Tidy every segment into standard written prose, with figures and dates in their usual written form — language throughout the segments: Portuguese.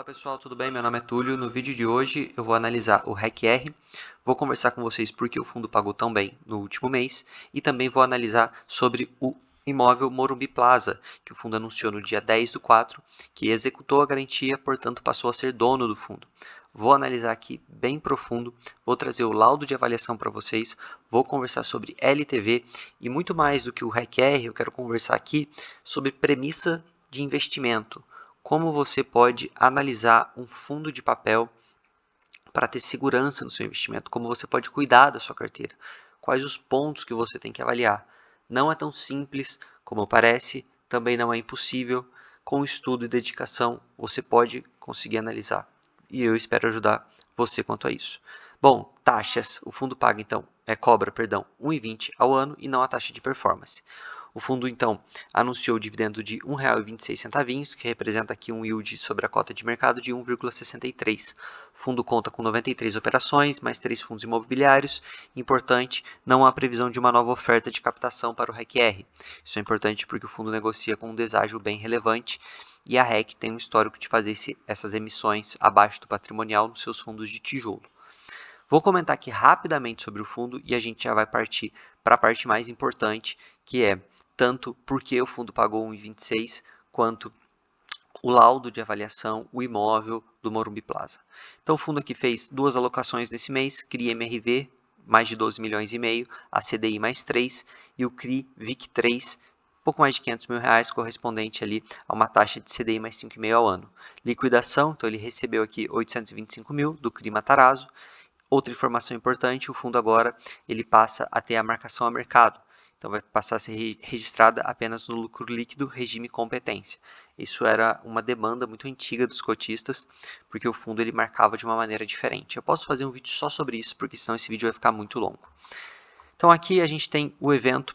Fala pessoal, tudo bem? Meu nome é Túlio. No vídeo de hoje eu vou analisar o REC-R, vou conversar com vocês por que o fundo pagou tão bem no último mês e também vou analisar sobre o imóvel Morumbi Plaza, que o fundo anunciou no dia 10/4, que executou a garantia, portanto passou a ser dono do fundo. Vou analisar aqui bem profundo, vou trazer o laudo de avaliação para vocês, vou conversar sobre LTV e muito mais do que o REC-R, eu quero conversar aqui sobre premissa de investimento. Como você pode analisar um fundo de papel para ter segurança no seu investimento, como você pode cuidar da sua carteira, quais os pontos que você tem que avaliar. Não é tão simples como parece, também não é impossível. Com estudo e dedicação, você pode conseguir analisar. E eu espero ajudar você quanto a isso. Bom, taxas. O fundo paga, então, cobra 1,20 ao ano e não a taxa de performance. O fundo, então, anunciou o dividendo de R$ 1,26, que representa aqui um yield sobre a cota de mercado de 1,63. O fundo conta com 93 operações, mais 3 fundos imobiliários. Importante, não há previsão de uma nova oferta de captação para o REC-R. Isso é importante porque o fundo negocia com um deságio bem relevante e a REC tem um histórico de fazer essas emissões abaixo do patrimonial nos seus fundos de tijolo. Vou comentar aqui rapidamente sobre o fundo e a gente já vai partir para a parte mais importante, que é tanto porque o fundo pagou 1,26 quanto o laudo de avaliação, o imóvel do Morumbi Plaza. Então o fundo aqui fez duas alocações nesse mês, CRI MRV, mais de 12 milhões e meio, a CDI mais 3 e o CRI VIC3, pouco mais de R$500 mil, correspondente ali a uma taxa de CDI mais 5,5 ao ano. Liquidação, então ele recebeu aqui 825 mil do CRI Matarazzo. Outra informação importante, o fundo agora ele passa a ter a marcação a mercado. Então, vai passar a ser registrada apenas no lucro líquido regime competência. Isso era uma demanda muito antiga dos cotistas, porque o fundo ele marcava de uma maneira diferente. Eu posso fazer um vídeo só sobre isso, porque senão esse vídeo vai ficar muito longo. Então, aqui a gente tem o evento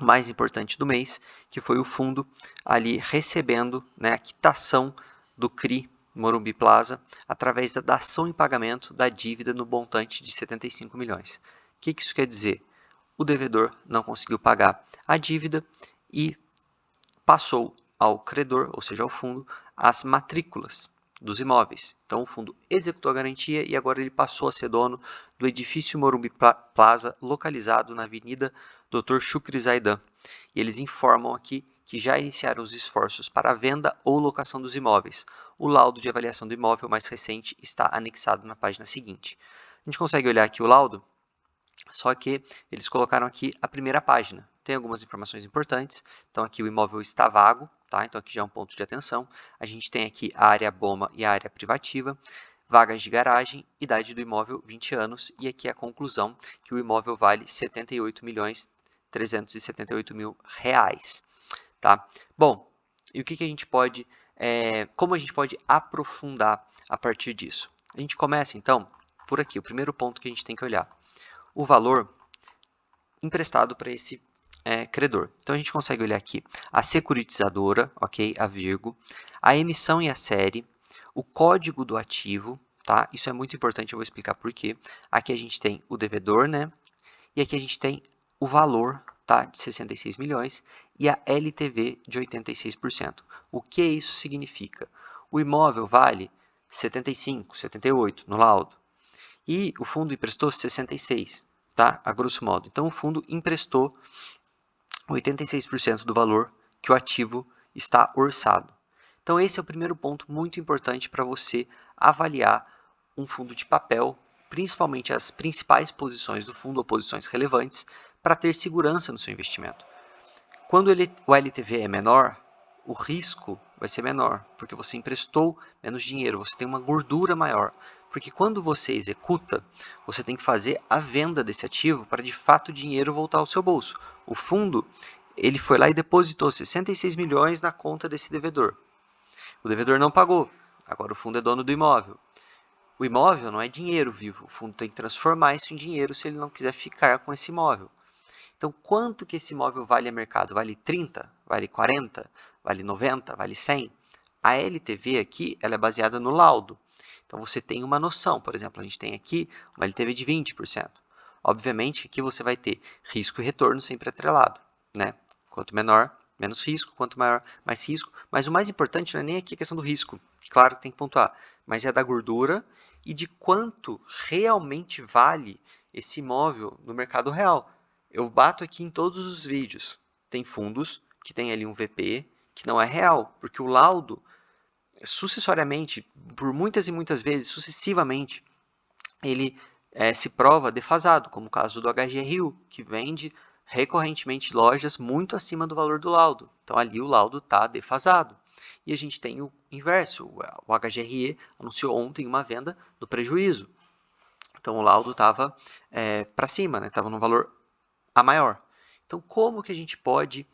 mais importante do mês, que foi o fundo ali recebendo, a quitação do CRI Morumbi Plaza através da dação em pagamento da dívida no montante de 75 milhões. O que isso quer dizer? O devedor não conseguiu pagar a dívida e passou ao credor, ou seja, ao fundo, as matrículas dos imóveis. Então, o fundo executou a garantia e agora ele passou a ser dono do edifício Morumbi Plaza, localizado na Avenida Dr. Shukri Zaidan. E eles informam aqui que já iniciaram os esforços para a venda ou locação dos imóveis. O laudo de avaliação do imóvel mais recente está anexado na página seguinte. A gente consegue olhar aqui o laudo? Só que eles colocaram aqui a primeira página. Tem algumas informações importantes. Então, aqui o imóvel está vago, tá? Então, aqui já é um ponto de atenção. A gente tem aqui a área BOMA e a área privativa, vagas de garagem, idade do imóvel 20 anos e aqui a conclusão que o imóvel vale R$ 78.378.000. Tá? Bom, e o que a gente pode, como a gente pode aprofundar a partir disso? A gente começa, então, por aqui. O primeiro ponto que a gente tem que olhar. O valor emprestado para esse credor. Então, a gente consegue olhar aqui a securitizadora, ok, a vírgula, a emissão e a série, o código do ativo, tá? Isso é muito importante, eu vou explicar por quê. Aqui a gente tem o devedor, né? E aqui a gente tem o valor, tá, de 66 milhões e a LTV de 86%. O que isso significa? O imóvel vale 75, 78 no laudo. E o fundo emprestou 66, tá? A grosso modo. Então, o fundo emprestou 86% do valor que o ativo está orçado. Então, esse é o primeiro ponto muito importante para você avaliar um fundo de papel, principalmente as principais posições do fundo ou posições relevantes, para ter segurança no seu investimento. Quando o LTV é menor, o risco vai ser menor, porque você emprestou menos dinheiro, você tem uma gordura maior. Porque quando você executa, você tem que fazer a venda desse ativo para de fato o dinheiro voltar ao seu bolso. O fundo, ele foi lá e depositou 66 milhões na conta desse devedor. O devedor não pagou, agora o fundo é dono do imóvel. O imóvel não é dinheiro vivo, o fundo tem que transformar isso em dinheiro se ele não quiser ficar com esse imóvel. Então, quanto que esse imóvel vale a mercado? Vale 30? Vale 40? Vale 90? Vale 100? A LTV aqui ela é baseada no laudo. Então, você tem uma noção. Por exemplo, a gente tem aqui uma LTV de 20%. Obviamente, aqui você vai ter risco e retorno sempre atrelado, né? Quanto menor, Menos risco, quanto maior, mais risco. Mas o mais importante não é nem aqui a questão do risco. Claro que tem que pontuar. Mas é da gordura e de quanto realmente vale esse imóvel no mercado real. Eu bato aqui em todos os vídeos. Tem fundos que tem ali um VP que não é real, porque o laudo, sucessoriamente, por muitas e muitas vezes, sucessivamente, ele se prova defasado, como o caso do HGRU, que vende recorrentemente lojas muito acima do valor do laudo. Então, ali o laudo está defasado. E a gente tem o inverso. O HGRE anunciou ontem uma venda no prejuízo. Então, o laudo estava para cima, estava num valor a maior. Então, como que a gente pode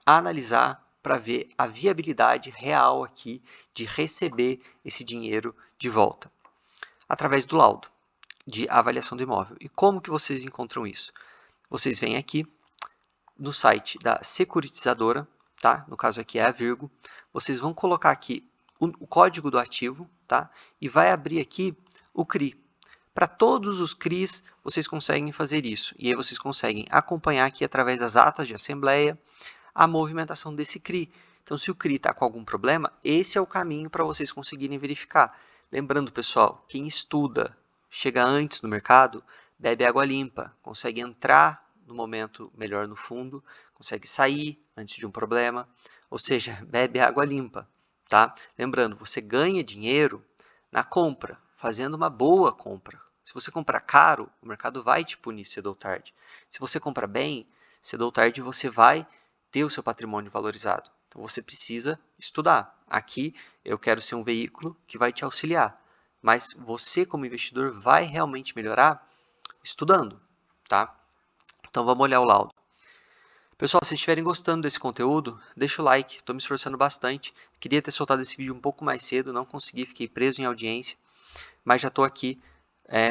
analisar para ver a viabilidade real aqui de receber esse dinheiro de volta? Através do laudo de avaliação do imóvel. E como que vocês encontram isso? Vocês vêm aqui no site da securitizadora, tá? No caso aqui é a Virgo. Vocês vão colocar aqui o código do ativo, tá? E vai abrir aqui o CRI. Para todos os CRIs, vocês conseguem fazer isso. E aí vocês conseguem acompanhar aqui através das atas de assembleia a movimentação desse CRI. Então, se o CRI está com algum problema, esse é o caminho para vocês conseguirem verificar. Lembrando, pessoal, quem estuda, chega antes no mercado, bebe água limpa, consegue entrar no momento melhor no fundo, consegue sair antes de um problema, ou seja, bebe água limpa, tá? Lembrando, você ganha dinheiro na compra, fazendo uma boa compra. Se você comprar caro, o mercado vai te punir cedo ou tarde. Se você compra bem, cedo ou tarde você vai ter o seu patrimônio valorizado. Então você precisa estudar. Aqui eu quero ser um veículo que vai te auxiliar. Mas você, como investidor, vai realmente melhorar estudando, tá? Então vamos olhar o laudo. Pessoal, se estiverem gostando desse conteúdo, deixa o like, estou me esforçando bastante. Queria ter soltado esse vídeo um pouco mais cedo, não consegui, fiquei preso em audiência, mas já estou aqui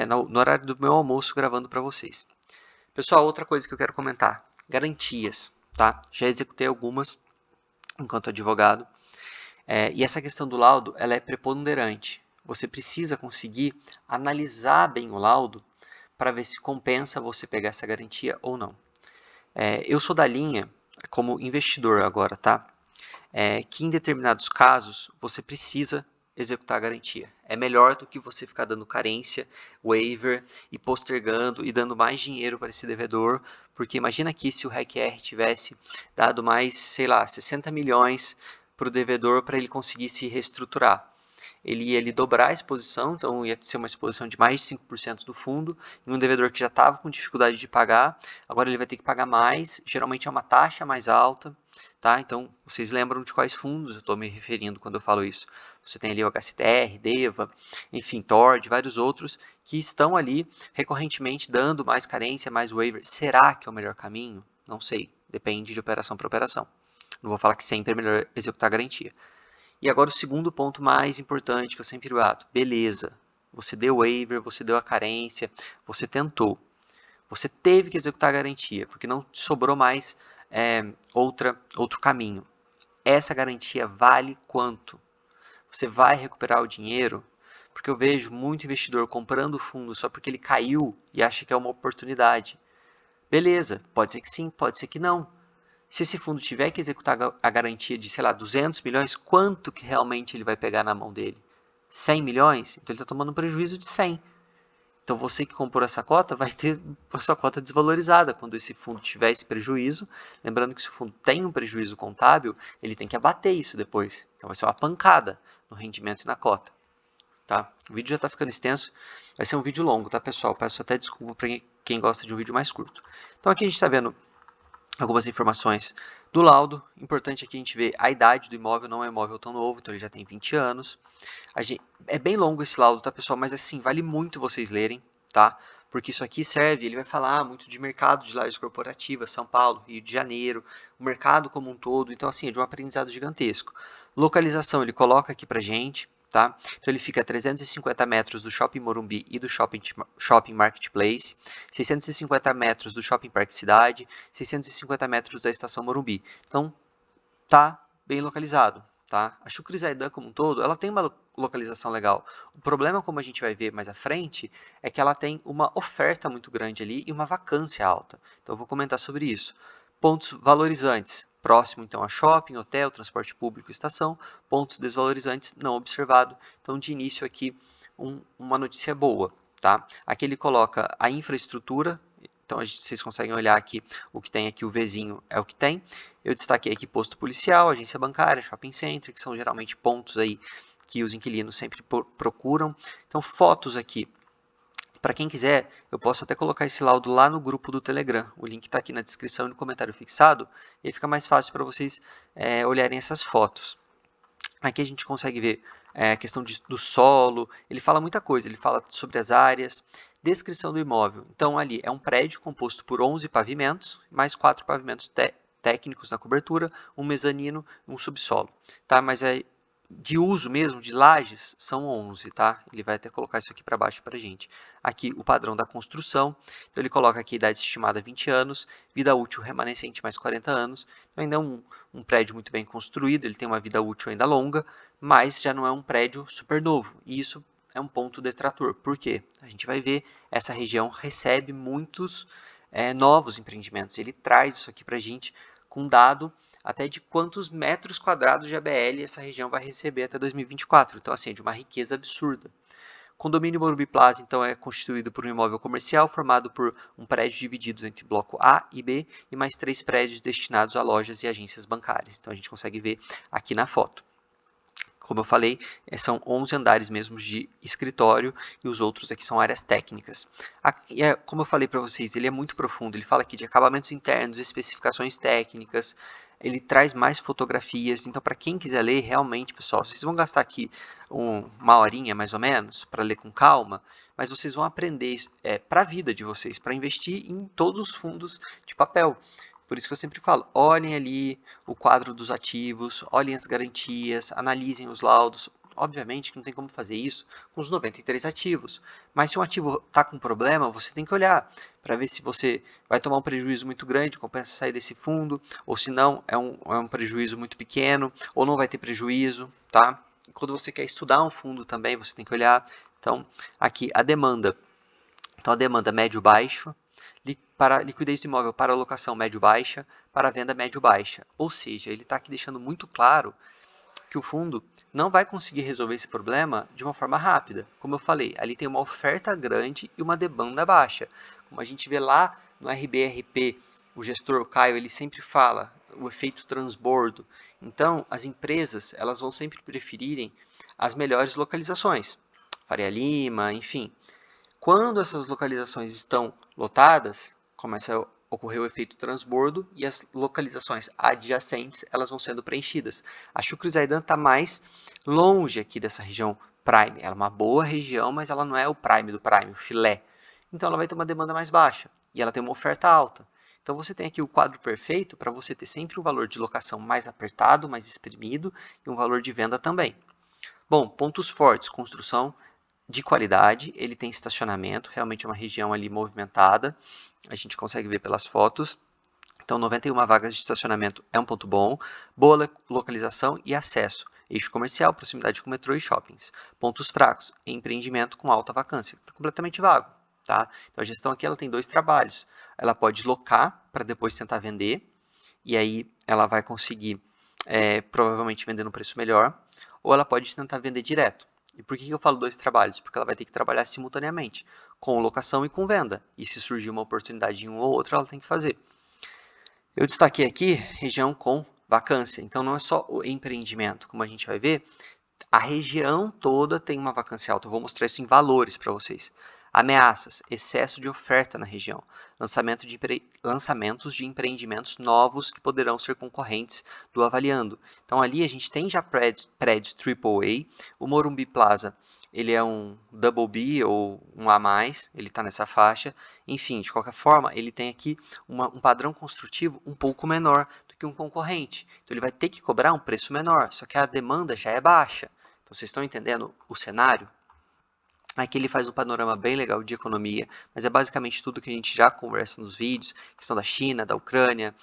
no horário do meu almoço gravando para vocês. Pessoal, outra coisa que eu quero comentar, garantias, tá? Já executei algumas enquanto advogado, e essa questão do laudo, ela é preponderante. Você precisa conseguir analisar bem o laudo para ver se compensa você pegar essa garantia ou não. Eu sou da linha, como investidor agora, tá? Que em determinados casos você precisa executar a garantia. É melhor do que você ficar dando carência, waiver e postergando e dando mais dinheiro para esse devedor, porque imagina aqui se o REC-R tivesse dado mais, sei lá, 60 milhões para o devedor para ele conseguir se reestruturar. Ele ia dobrar a exposição, então ia ser uma exposição de mais de 5% do fundo, e um devedor que já estava com dificuldade de pagar, agora ele vai ter que pagar mais, geralmente é uma taxa mais alta, tá? Então, vocês lembram de quais fundos eu estou me referindo quando eu falo isso. Você tem ali o HCTR, DEVA, enfim, TORD, vários outros que estão ali recorrentemente dando mais carência, mais waiver. Será que é o melhor caminho? Não sei, depende de operação para operação. Não vou falar que sempre é melhor executar a garantia. E agora o segundo ponto mais importante que eu sempre bato. Beleza, você deu waiver, você deu a carência, você tentou. Você teve que executar a garantia, porque não sobrou mais outro caminho. Essa garantia vale quanto? Você vai recuperar o dinheiro? Porque eu vejo muito investidor comprando fundo só porque ele caiu e acha que é uma oportunidade. Beleza, pode ser que sim, pode ser que não. Se esse fundo tiver que executar a garantia de, sei lá, 200 milhões, quanto que realmente ele vai pegar na mão dele? 100 milhões? Então ele está tomando um prejuízo de 100. Então você que comprou essa cota vai ter a sua cota desvalorizada quando esse fundo tiver esse prejuízo. Lembrando que se o fundo tem um prejuízo contábil, ele tem que abater isso depois. Então vai ser uma pancada no rendimento e na cota. Tá? O vídeo já está ficando extenso, vai ser um vídeo longo, tá pessoal? Peço até desculpa para quem gosta de um vídeo mais curto. Então aqui a gente está vendo algumas informações do laudo. Importante aqui a gente ver a idade do imóvel, não é um imóvel tão novo, então ele já tem 20 anos. É bem longo esse laudo, tá pessoal? Mas assim, vale muito vocês lerem, tá? Porque isso aqui serve, ele vai falar muito de mercado de lajes corporativas, São Paulo, Rio de Janeiro, o mercado como um todo, então assim, é de um aprendizado gigantesco. Localização, ele coloca aqui pra gente, tá? Então ele fica a 350 metros do Shopping Morumbi e do Shopping Marketplace, 650 metros do Shopping Parque Cidade, 650 metros da Estação Morumbi. Então, tá bem localizado, tá? A Chucri Zaidan como um todo, ela tem uma localização legal. O problema, como a gente vai ver mais à frente, é que ela tem uma oferta muito grande ali e uma vacância alta. Então, eu vou comentar sobre isso. Pontos valorizantes, próximo então a shopping, hotel, transporte público, estação. Pontos desvalorizantes, não observado. Então, de início aqui, uma notícia boa. Tá? Aqui ele coloca a infraestrutura. Então, vocês conseguem olhar aqui o que tem aqui, o Vzinho é o que tem. Eu destaquei aqui posto policial, agência bancária, shopping center, que são geralmente pontos aí que os inquilinos sempre procuram. Então, fotos aqui. Para quem quiser, eu posso até colocar esse laudo lá no grupo do Telegram. O link está aqui na descrição e no comentário fixado. E aí fica mais fácil para vocês olharem essas fotos. Aqui a gente consegue ver a questão do solo. Ele fala muita coisa. Ele fala sobre as áreas. Descrição do imóvel. Então, ali é um prédio composto por 11 pavimentos, mais 4 pavimentos técnicos na cobertura, um mezanino e um subsolo. Tá? Mas de uso mesmo, de lajes, são 11, tá? Ele vai até colocar isso aqui para baixo para a gente. Aqui o padrão da construção, então ele coloca aqui idade estimada 20 anos, vida útil remanescente mais 40 anos, então ainda é um prédio muito bem construído, ele tem uma vida útil ainda longa, mas já não é um prédio super novo, e isso é um ponto detrator. Por quê? A gente vai ver, essa região recebe muitos novos empreendimentos, ele traz isso aqui para a gente com dado até de quantos metros quadrados de ABL essa região vai receber até 2024. Então, assim, é de uma riqueza absurda. Condomínio Morumbi Plaza, então, é constituído por um imóvel comercial formado por um prédio dividido entre bloco A e B e mais 3 prédios destinados a lojas e agências bancárias. Então, a gente consegue ver aqui na foto. Como eu falei, são 11 andares mesmo de escritório e os outros aqui são áreas técnicas. Aqui, como eu falei para vocês, ele é muito profundo. Ele fala aqui de acabamentos internos, especificações técnicas, ele traz mais fotografias. Então, para quem quiser ler, realmente, pessoal, vocês vão gastar aqui uma horinha mais ou menos para ler com calma, mas vocês vão aprender para a vida de vocês, para investir em todos os fundos de papel. Por isso que eu sempre falo, olhem ali o quadro dos ativos, olhem as garantias, analisem os laudos. Obviamente que não tem como fazer isso com os 93 ativos, mas se um ativo está com problema, você tem que olhar para ver se você vai tomar um prejuízo muito grande, compensa sair desse fundo, ou se não, é um prejuízo muito pequeno, ou não vai ter prejuízo, tá? Quando você quer estudar um fundo também, você tem que olhar. Então, aqui a demanda. Então, a demanda médio-baixo, para liquidez do imóvel para alocação médio-baixa, para venda médio-baixa. Ou seja, ele está aqui deixando muito claro que o fundo não vai conseguir resolver esse problema de uma forma rápida. Como eu falei, ali tem uma oferta grande e uma demanda baixa. Como a gente vê lá no RBRP, o gestor Caio, ele sempre fala o efeito transbordo. Então, as empresas elas vão sempre preferirem as melhores localizações. Faria Lima, enfim. Quando essas localizações estão lotadas, começa a ocorrer o efeito transbordo e as localizações adjacentes elas vão sendo preenchidas. A Shukri Zaidan está mais longe aqui dessa região prime. Ela é uma boa região, mas ela não é o prime do prime, o filé. Então ela vai ter uma demanda mais baixa e ela tem uma oferta alta. Então você tem aqui o quadro perfeito para você ter sempre um valor de locação mais apertado, mais exprimido e um valor de venda também. Bom, pontos fortes, construção de qualidade, ele tem estacionamento, realmente é uma região ali movimentada, a gente consegue ver pelas fotos. Então, 91 vagas de estacionamento é um ponto bom, boa localização e acesso, eixo comercial, proximidade com metrô e shoppings. Pontos fracos, empreendimento com alta vacância, está completamente vago. Tá? Então, a gestão aqui ela tem 2 trabalhos, ela pode locar para depois tentar vender, e aí ela vai conseguir provavelmente vender no preço melhor, ou ela pode tentar vender direto. E por que eu falo 2 trabalhos? Porque ela vai ter que trabalhar simultaneamente, com locação e com venda. E se surgir uma oportunidade em um ou outro, ela tem que fazer. Eu destaquei aqui região com vacância. Então, não é só o empreendimento. Como a gente vai ver, a região toda tem uma vacância alta. Eu vou mostrar isso em valores para vocês. Ameaças, excesso de oferta na região, lançamentos de empreendimentos novos que poderão ser concorrentes do avaliando. Então ali a gente tem já prédios AAA, o Morumbi Plaza ele é um Double B ou um A+, ele está nessa faixa. Enfim, de qualquer forma, ele tem aqui um padrão construtivo um pouco menor do que um concorrente. Então ele vai ter que cobrar um preço menor, só que a demanda já é baixa. Então vocês estão entendendo o cenário? Aqui ele faz um panorama bem legal de economia, mas é basicamente tudo que a gente já conversa nos vídeos, questão da China, da Ucrânia,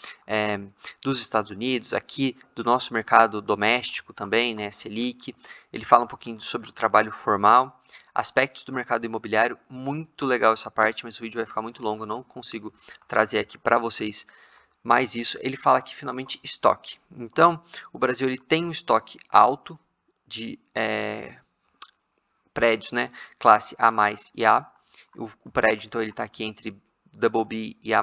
dos Estados Unidos, aqui do nosso mercado doméstico também, né, Selic. Ele fala um pouquinho sobre o trabalho formal, aspectos do mercado imobiliário, muito legal essa parte, mas o vídeo vai ficar muito longo, eu não consigo trazer aqui para vocês mais isso, ele fala aqui finalmente estoque. Então, o Brasil ele tem um estoque alto de prédios, né, classe A+, e A. O prédio, então, ele está aqui entre BB e A+.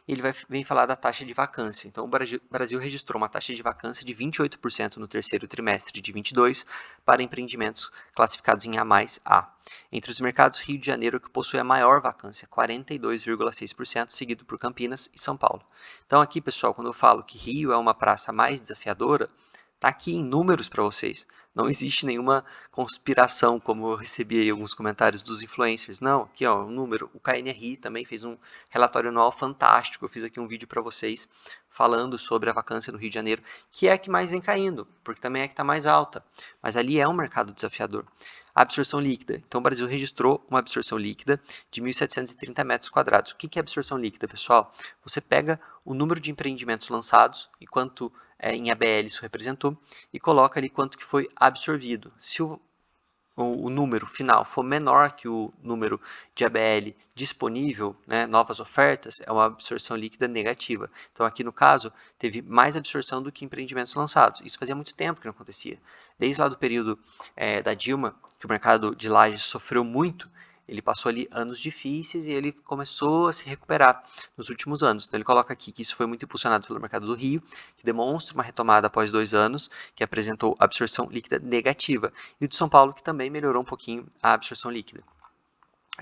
E ele vem falar da taxa de vacância. Então, o Brasil registrou uma taxa de vacância de 28% no terceiro trimestre de 22 para empreendimentos classificados em A+, A. Entre os mercados, Rio de Janeiro que possui a maior vacância, 42,6%, seguido por Campinas e São Paulo. Então, aqui, pessoal, quando eu falo que Rio é uma praça mais desafiadora, está aqui em números para vocês. Não existe nenhuma conspiração, como eu recebi aí alguns comentários dos influencers. Não, aqui ó, um número. O KNRI também fez um relatório anual fantástico. Eu fiz aqui um vídeo para vocês falando sobre a vacância no Rio de Janeiro, que é a que mais vem caindo, porque também é a que está mais alta. Mas ali é um mercado desafiador. A absorção líquida. Então, o Brasil registrou uma absorção líquida de 1.730 metros quadrados. O que é absorção líquida, pessoal? Você pega o número de empreendimentos lançados e quanto em ABL isso representou e coloca ali quanto que foi absorvido. Se o número final for menor que o número de ABL disponível, né, novas ofertas, é uma absorção líquida negativa. Então, aqui no caso, teve mais absorção do que empreendimentos lançados. Isso fazia muito tempo que não acontecia. Desde lá do período da Dilma, que o mercado de lajes sofreu muito, ele passou ali anos difíceis e ele começou a se recuperar nos últimos anos. Então, ele coloca aqui que isso foi muito impulsionado pelo mercado do Rio, que demonstra uma retomada após 2 anos, que apresentou absorção líquida negativa. E o de São Paulo, que também melhorou um pouquinho a absorção líquida.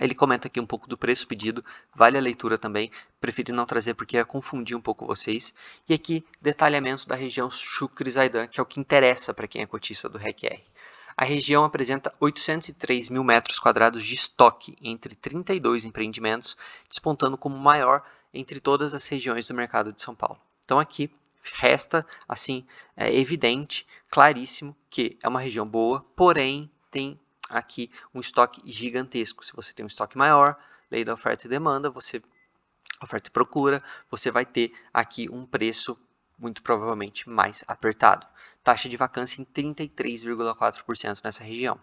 Ele comenta aqui um pouco do preço pedido, vale a leitura também, preferi não trazer porque ia confundir um pouco vocês. E aqui, detalhamento da região Chucre-Zaidan, que é o que interessa para quem é cotista do REC-R. A região apresenta 803 mil metros quadrados de estoque entre 32 empreendimentos, despontando como maior entre todas as regiões do mercado de São Paulo. Então aqui resta, assim, evidente, claríssimo, que é uma região boa, porém tem aqui um estoque gigantesco. Se você tem um estoque maior, lei da oferta e demanda, oferta e procura, você vai ter aqui um preço muito provavelmente mais apertado. Taxa de vacância em 33,4% nessa região.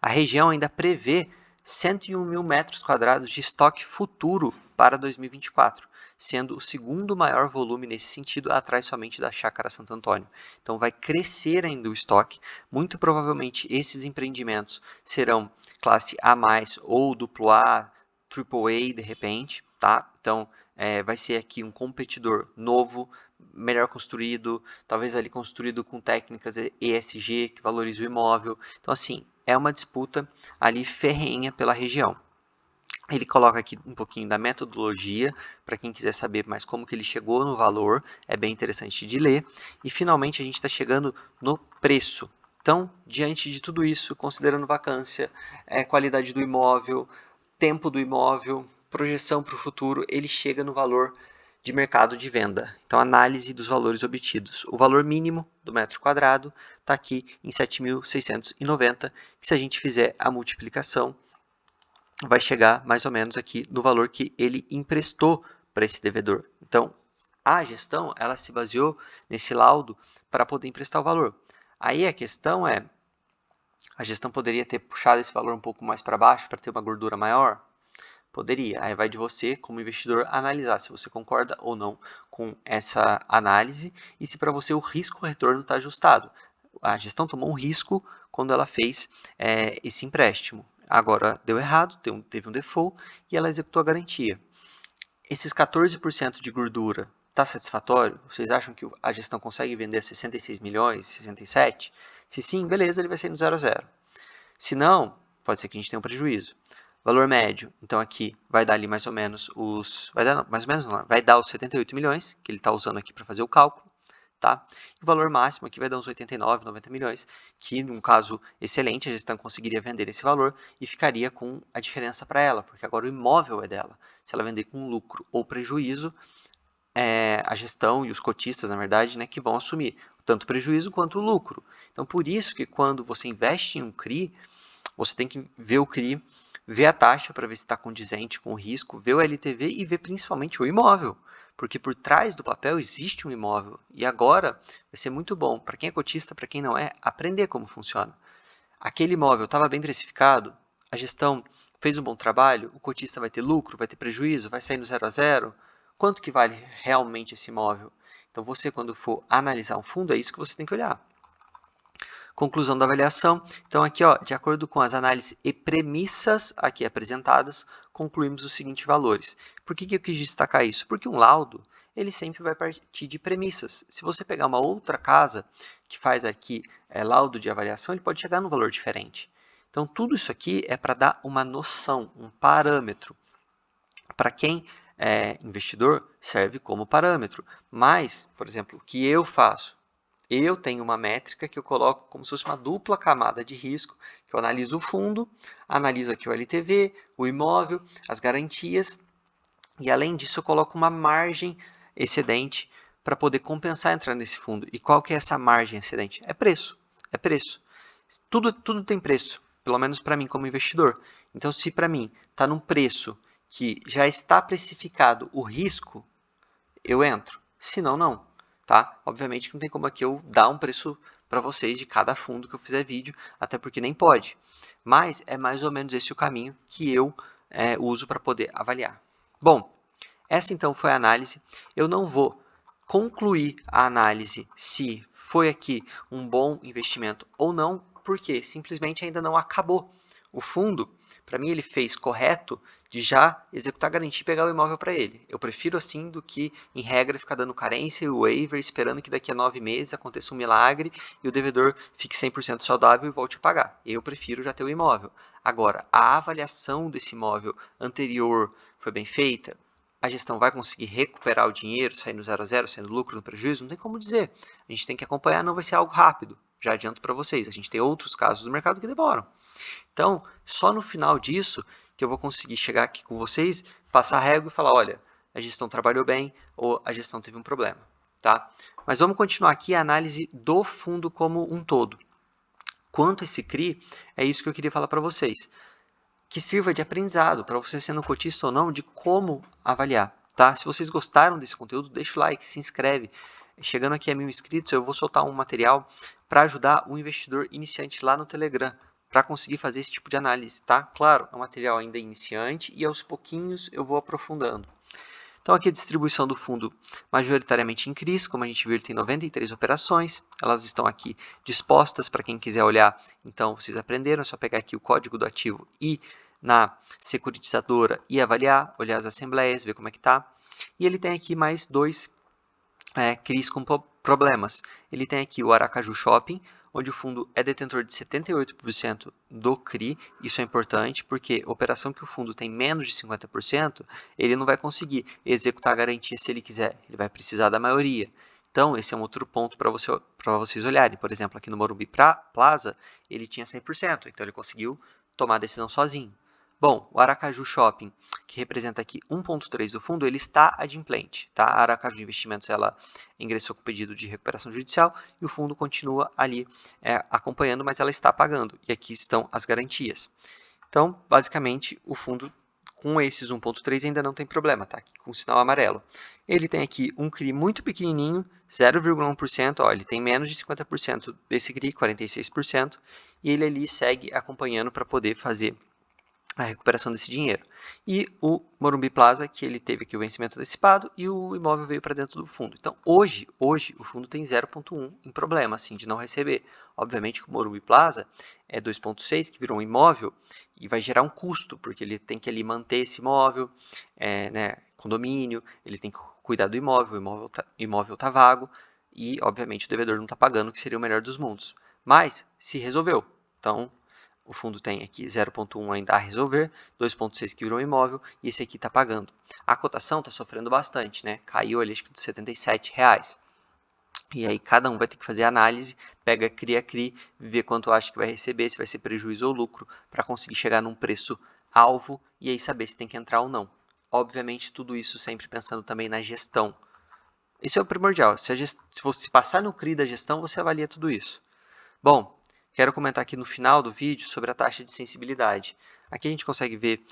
A região ainda prevê 101 mil metros quadrados de estoque futuro para 2024, sendo o segundo maior volume nesse sentido, atrás somente da Chácara Santo Antônio. Então vai crescer ainda o estoque, muito provavelmente esses empreendimentos serão classe A+, ou AAA, AAA de repente, tá? Então vai ser aqui um competidor novo, melhor construído, talvez ali construído com técnicas ESG, que valoriza o imóvel. Então assim, é uma disputa ali ferrenha pela região. Ele coloca aqui um pouquinho da metodologia, para quem quiser saber mais como que ele chegou no valor, é bem interessante de ler. E finalmente a gente está chegando no preço. Então, diante de tudo isso, considerando vacância, qualidade do imóvel, tempo do imóvel, projeção para o futuro, ele chega no valor de mercado de venda. Então, análise dos valores obtidos. O valor mínimo do metro quadrado está aqui em 7.690, que se a gente fizer a multiplicação, vai chegar mais ou menos aqui no valor que ele emprestou para esse devedor. Então, a gestão ela se baseou nesse laudo para poder emprestar o valor. Aí a questão é, a gestão poderia ter puxado esse valor um pouco mais para baixo para ter uma gordura maior? Poderia. Aí vai de você, como investidor, analisar se você concorda ou não com essa análise e se para você o risco-retorno está ajustado. A gestão tomou um risco quando ela fez esse empréstimo. Agora deu errado, teve um default e ela executou a garantia. Esses 14% de gordura está satisfatório? Vocês acham que a gestão consegue vender 66 milhões, 67? Se sim, beleza, ele vai sair no 0 a 0. Se não, pode ser que a gente tenha um prejuízo. Valor médio, então aqui vai dar ali mais ou menos vai dar os 78 milhões, que ele está usando aqui para fazer o cálculo, tá? E o valor máximo aqui vai dar uns 89, 90 milhões, que num caso excelente, a gestão conseguiria vender esse valor e ficaria com a diferença para ela, porque agora o imóvel é dela. Se ela vender com lucro ou prejuízo, a gestão e os cotistas, na verdade, né, que vão assumir tanto o prejuízo quanto o lucro. Então, por isso que quando você investe em um CRI, você tem que ver o CRI, ver a taxa para ver se está condizente com o risco, ver o LTV e ver principalmente o imóvel. Porque por trás do papel existe um imóvel. E agora vai ser muito bom, para quem é cotista, para quem não é, aprender como funciona. Aquele imóvel estava bem precificado, a gestão fez um bom trabalho, o cotista vai ter lucro, vai ter prejuízo, vai sair no 0 a 0. quanto que vale realmente esse imóvel? Então, você, quando for analisar um fundo, é isso que você tem que olhar. Conclusão da avaliação. Então, aqui, ó, de acordo com as análises e premissas aqui apresentadas, concluímos os seguintes valores. Por que eu quis destacar isso? Porque um laudo, ele sempre vai partir de premissas. Se você pegar uma outra casa que faz aqui laudo de avaliação, ele pode chegar num valor diferente. Então, tudo isso aqui é para dar uma noção, um parâmetro. Para quem é investidor, serve como parâmetro. Mas, por exemplo, o que eu faço? Eu tenho uma métrica que eu coloco como se fosse uma dupla camada de risco, que eu analiso o fundo, analiso aqui o LTV, o imóvel, as garantias, e além disso eu coloco uma margem excedente para poder compensar entrar nesse fundo. E qual que é essa margem excedente? É preço, é preço. Tudo tem preço, pelo menos para mim como investidor. Então, se para mim está num preço que já está precificado o risco, eu entro. Se não, não. Tá? Obviamente que não tem como aqui eu dar um preço para vocês de cada fundo que eu fizer vídeo, até porque nem pode. Mas é mais ou menos esse o caminho que eu uso para poder avaliar. Bom, essa então foi a análise. Eu não vou concluir a análise se foi aqui um bom investimento ou não, porque simplesmente ainda não acabou. O fundo, para mim, ele fez correto de já executar a garantia e pegar o imóvel para ele. Eu prefiro assim do que, em regra, ficar dando carência e waiver, esperando que daqui a 9 meses aconteça um milagre e o devedor fique 100% saudável e volte a pagar. Eu prefiro já ter o imóvel. Agora, a avaliação desse imóvel anterior foi bem feita? A gestão vai conseguir recuperar o dinheiro, sair no 0 a 0, sendo lucro no prejuízo? Não tem como dizer. A gente tem que acompanhar, não vai ser algo rápido. Já adianto para vocês, a gente tem outros casos do mercado que demoram. Então, só no final disso que eu vou conseguir chegar aqui com vocês, passar a régua e falar, olha, a gestão trabalhou bem ou a gestão teve um problema, tá? Mas vamos continuar aqui a análise do fundo como um todo. Quanto a esse CRI, é isso que eu queria falar para vocês. Que sirva de aprendizado para você sendo cotista ou não, de como avaliar, tá? Se vocês gostaram desse conteúdo, deixa o like, se inscreve. Chegando aqui a 1000 inscritos, eu vou soltar um material para ajudar o investidor iniciante lá no Telegram, para conseguir fazer esse tipo de análise, tá? Claro, é um material ainda iniciante e aos pouquinhos eu vou aprofundando. Então, aqui a distribuição do fundo majoritariamente em CRIs, como a gente viu, ele tem 93 operações, elas estão aqui dispostas para quem quiser olhar, então vocês aprenderam, é só pegar aqui o código do ativo e na securitizadora e avaliar, olhar as assembleias, ver como é que está. E ele tem aqui mais dois CRIs com problemas. Ele tem aqui o Aracaju Shopping, onde o fundo é detentor de 78% do CRI. Isso é importante porque operação que o fundo tem menos de 50%, ele não vai conseguir executar a garantia se ele quiser. Ele vai precisar da maioria. Então, esse é um outro ponto para vocês olharem. Por exemplo, aqui no Morumbi Plaza, ele tinha 100%, então ele conseguiu tomar a decisão sozinho. Bom, o Aracaju Shopping, que representa aqui 1,3 do fundo, ele está adimplente. Tá? A Aracaju Investimentos ela ingressou com pedido de recuperação judicial e o fundo continua ali acompanhando, mas ela está pagando. E aqui estão as garantias. Então, basicamente, o fundo com esses 1,3 ainda não tem problema, tá? Aqui com o sinal amarelo. Ele tem aqui um CRI muito pequenininho, 0,1%, ó, ele tem menos de 50% desse CRI, 46%, e ele ali segue acompanhando para poder fazer a recuperação desse dinheiro. E o Morumbi Plaza, que ele teve aqui o vencimento antecipado e o imóvel veio para dentro do fundo. Então, hoje o fundo tem 0,1 em problema, assim, de não receber. Obviamente que o Morumbi Plaza é 2,6, que virou um imóvel, e vai gerar um custo, porque ele tem que ali manter esse imóvel, né, condomínio, ele tem que cuidar do imóvel, o imóvel tá vago, e, obviamente, o devedor não está pagando, que seria o melhor dos mundos. Mas, se resolveu. Então, o fundo tem aqui 0,1 ainda a resolver, 2,6 que virou imóvel e esse aqui está pagando. A cotação está sofrendo bastante, né? Caiu ali acho que dos R$ 77,00. E aí cada um vai ter que fazer análise, pega CRI, vê quanto acha que vai receber, se vai ser prejuízo ou lucro, para conseguir chegar num preço alvo e aí saber se tem que entrar ou não. Obviamente tudo isso sempre pensando também na gestão. Isso é o primordial. Se você passar no CRI da gestão, você avalia tudo isso. Bom, quero comentar aqui no final do vídeo sobre a taxa de sensibilidade. Aqui a gente consegue ver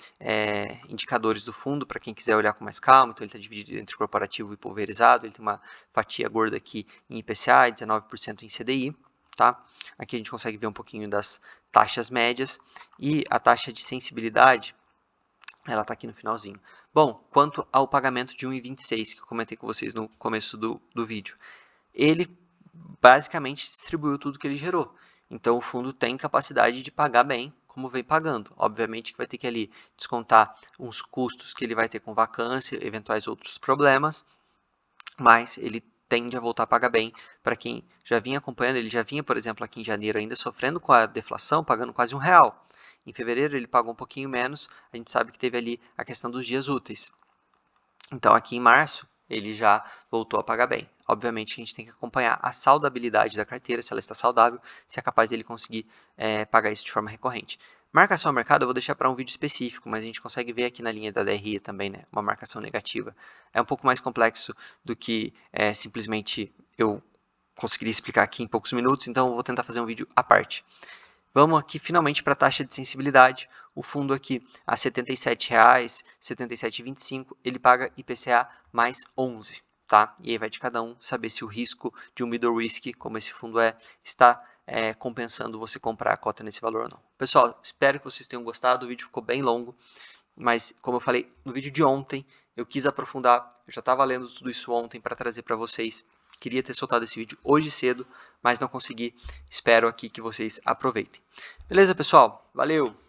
indicadores do fundo para quem quiser olhar com mais calma. Então, ele está dividido entre corporativo e pulverizado. Ele tem uma fatia gorda aqui em IPCA e 19% em CDI. Tá? Aqui a gente consegue ver um pouquinho das taxas médias. E a taxa de sensibilidade, Ela está aqui no finalzinho. Bom, quanto ao pagamento de 1,26, que eu comentei com vocês no começo do vídeo, ele basicamente distribuiu tudo que ele gerou. Então, o fundo tem capacidade de pagar bem, como vem pagando. Obviamente que vai ter que ali descontar uns custos que ele vai ter com vacância, eventuais outros problemas, mas ele tende a voltar a pagar bem. Para quem já vinha acompanhando, ele já vinha, por exemplo, aqui em janeiro ainda sofrendo com a deflação, pagando quase R$1. Em fevereiro ele pagou um pouquinho menos, a gente sabe que teve ali a questão dos dias úteis. Então aqui em março ele já voltou a pagar bem. Obviamente a gente tem que acompanhar a saudabilidade da carteira, se ela está saudável, se é capaz dele conseguir pagar isso de forma recorrente. Marcação ao mercado eu vou deixar para um vídeo específico, mas a gente consegue ver aqui na linha da DRE também, né, uma marcação negativa. É um pouco mais complexo do que simplesmente eu conseguiria explicar aqui em poucos minutos, então eu vou tentar fazer um vídeo à parte. Vamos aqui finalmente para a taxa de sensibilidade. O fundo aqui a R$ 77,00, R$ 77,25, ele paga IPCA mais 11, tá? E aí vai de cada um saber se o risco de um middle risk, como esse fundo está compensando você comprar a cota nesse valor ou não. Pessoal, espero que vocês tenham gostado, o vídeo ficou bem longo, mas como eu falei no vídeo de ontem, eu quis aprofundar, eu já estava lendo tudo isso ontem para trazer para vocês. Queria ter soltado esse vídeo hoje cedo, mas não consegui. Espero aqui que vocês aproveitem. Beleza, pessoal? Valeu!